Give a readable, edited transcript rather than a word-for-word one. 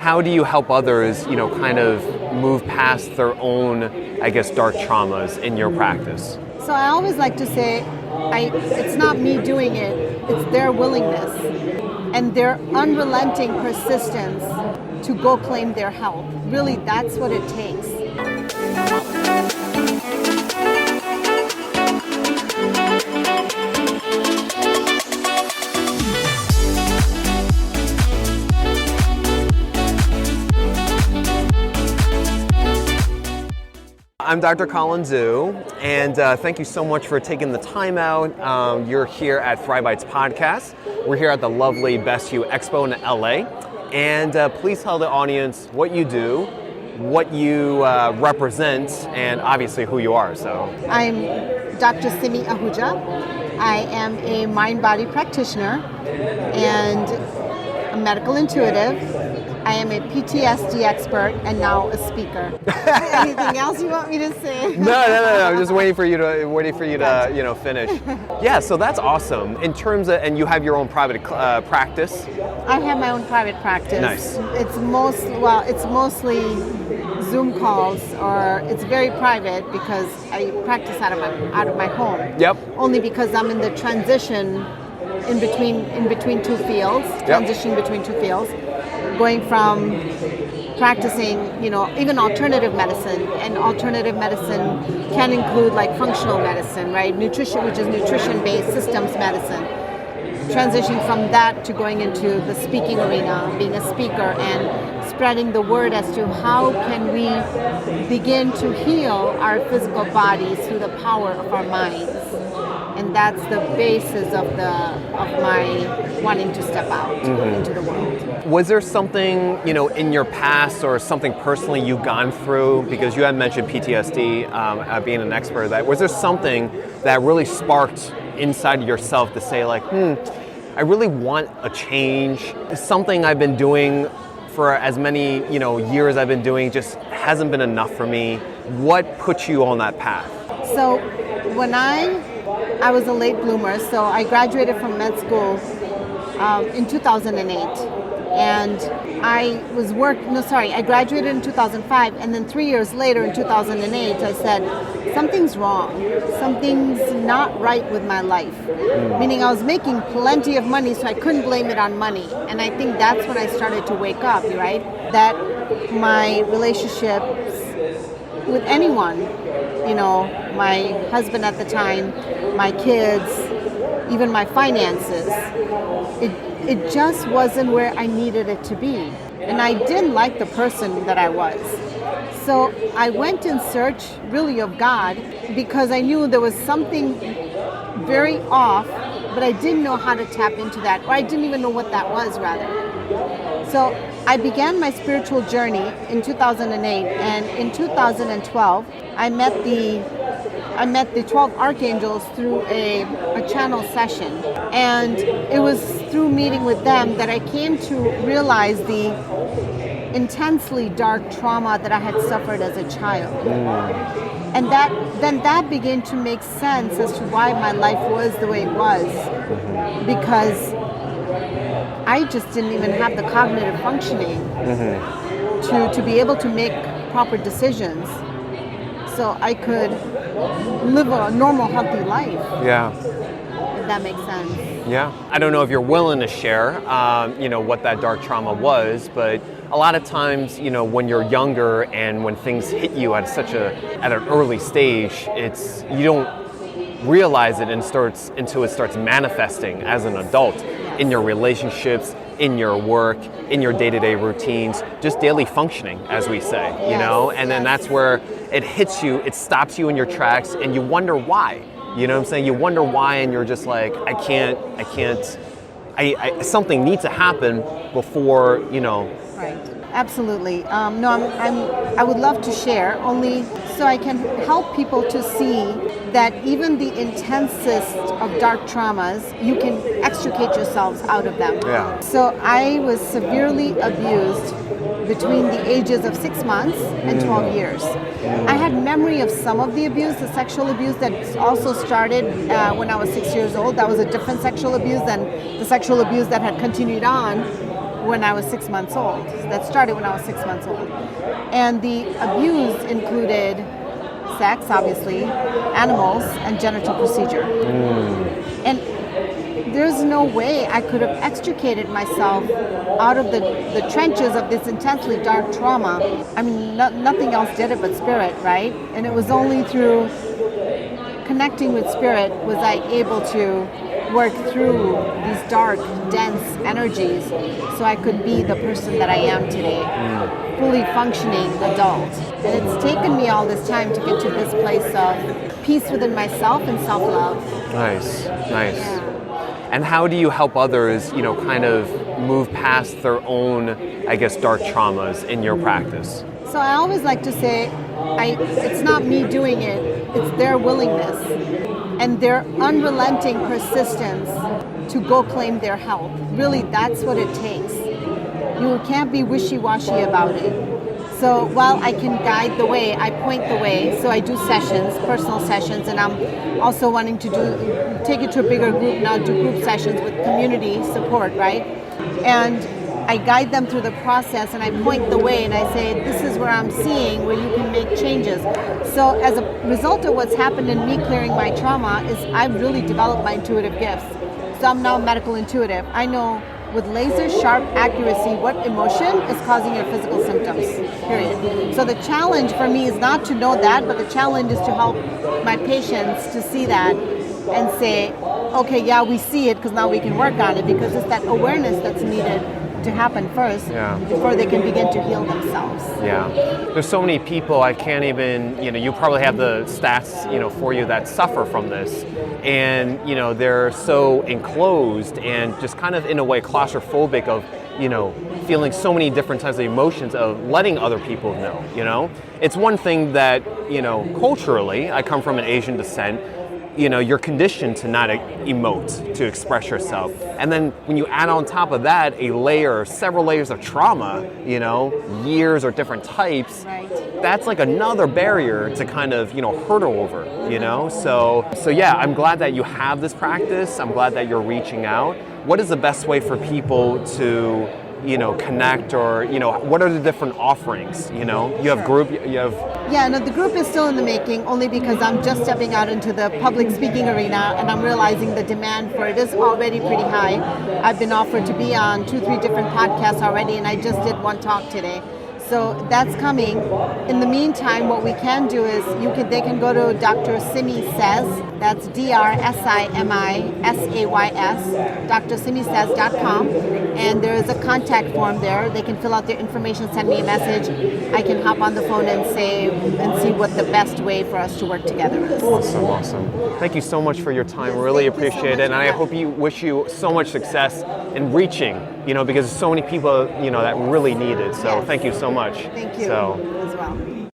How do you help others, kind of move past their own, dark traumas in your practice? So I always like to say, it's not me doing it, it's their willingness and their unrelenting persistence to go claim their health. Really, that's what it takes. I'm Dr. Colin Zhu, and thank you so much for taking the time out. You're here at Thrive Bites Podcast. We're here at the lovely Best You EXPO in LA, and please tell the audience what you do, what you represent, and obviously who you are. So I'm Dr. Simi Ahuja. I am a mind-body practitioner and a medical intuitive. I am a PTSD expert and now a speaker. Anything else you want me to say? No. I'm just waiting for you to finish. Yeah, so that's awesome. In terms of, and you have your own private practice. I have my own private practice. Nice. It's mostly Zoom calls, or it's very private because I practice out of my home. Yep. Only because I'm in the transition in between two fields. Transition between two fields. Going from practicing, even alternative medicine, and alternative medicine can include like functional medicine, right? Nutrition, which is nutrition-based systems medicine. Transitioning from that to going into the speaking arena, being a speaker and spreading the word as to how can we begin to heal our physical bodies through the power of our minds. And that's the basis of my wanting to step out into the world. Was there something, in your past or something personally you've gone through, because you had mentioned PTSD, being an expert, was there something that really sparked inside yourself to say like, I really want a change? Something I've been doing for as many, years I've been doing just hasn't been enough for me. What put you on that path? So when I was a late bloomer, so I graduated from med school in 2008, and I graduated in 2005, and then 3 years later in 2008, I said, something's wrong, something's not right with my life. Meaning I was making plenty of money, so I couldn't blame it on money. And I think that's when I started to wake up, right? That my relationships with anyone, my husband at the time, my kids, even my finances, it just wasn't where I needed it to be. And I didn't like the person that I was. So I went in search really of God, because I knew there was something very off, but I didn't know how to tap into that, or I didn't even know what that was, rather. So I began my spiritual journey in 2008, and in 2012, I met the 12 archangels through a channel session. And it was through meeting with them that I came to realize the intensely dark trauma that I had suffered as a child. And that began to make sense as to why my life was the way it was, because I just didn't even have the cognitive functioning to be able to make proper decisions so I could live a normal, healthy life. Yeah. If that makes sense. Yeah. I don't know if you're willing to share, what that dark trauma was, but a lot of times, when you're younger and when things hit you at an early stage, you don't realize it until it starts manifesting as an adult in your relationships, in your work, in your day-to-day routines, just daily functioning, as we say, and then that's where it hits you, it stops you in your tracks, and you wonder why. You know what I'm saying? You wonder why, and you're just like, I can't, something needs to happen before, Right. Absolutely. I would love to share, only so I can help people to see that even the intensest of dark traumas, you can extricate yourselves out of them. Yeah. So I was severely abused between the ages of 6 months and 12 years. I had memory of some of the abuse, the sexual abuse that also started when I was 6 years old. That was a different sexual abuse than the sexual abuse that had continued on when I was 6 months old. That started when I was 6 months old. And the abuse included sex, obviously, animals, and genital procedure. And there's no way I could have extricated myself out of the trenches of this intensely dark trauma. I mean, nothing else did it but spirit, right? And it was only through connecting with spirit was I able to work through these dark, dense energies so I could be the person that I am today, fully functioning adult. And it's taken me all this time to get to this place of peace within myself and self-love. Nice. Yeah. And how do you help others, kind of move past their own, I guess, dark traumas in your practice? So I always like to say, it's not me doing it, it's their willingness and their unrelenting persistence to go claim their health. Really, that's what it takes. You can't be wishy-washy about it. So while I can guide the way, I point the way. So I do sessions, personal sessions, and I'm also wanting to take it to a bigger group now, do group sessions with community support, right? And I guide them through the process and I point the way and I say, this is where I'm seeing where you can make changes. So as a result of what's happened in me clearing my trauma is I've really developed my intuitive gifts. So I'm now medical intuitive. I know with laser sharp accuracy what emotion is causing your physical symptoms, period. So the challenge for me is not to know that, but the challenge is to help my patients to see that and say, okay, yeah, we see it because now we can work on it, because it's that awareness that's needed to happen first before they can begin to heal themselves. Yeah. There's so many people, I can't even, you probably have the stats, for you that suffer from this. And, they're so enclosed and just kind of in a way claustrophobic of, feeling so many different types of emotions of letting other people know, It's one thing that, culturally, I come from an Asian descent, you're conditioned to not emote, to express yourself. And then when you add on top of that several layers of trauma, years or different types, that's like another barrier to kind of, hurdle over, So yeah, I'm glad that you have this practice. I'm glad that you're reaching out. What is the best way for people to, connect, or, what are the different offerings, You have group, Yeah, no, the group is still in the making, only because I'm just stepping out into the public speaking arena and I'm realizing the demand for it is already pretty high. I've been offered to be on 2-3 different podcasts already, and I just did one talk today. So that's coming. In the meantime, what we can do is they can go to Dr. Simi Says, that's DrSimiSays, drSimiSays.com, and there is a contact form there. They can fill out their information, send me a message. I can hop on the phone and see what the best way for us to work together is. Awesome. Thank you so much for your time. Really appreciate it, and I wish you so much success in reaching, because there's so many people, that really need it. So thank you so much. Thank you as well.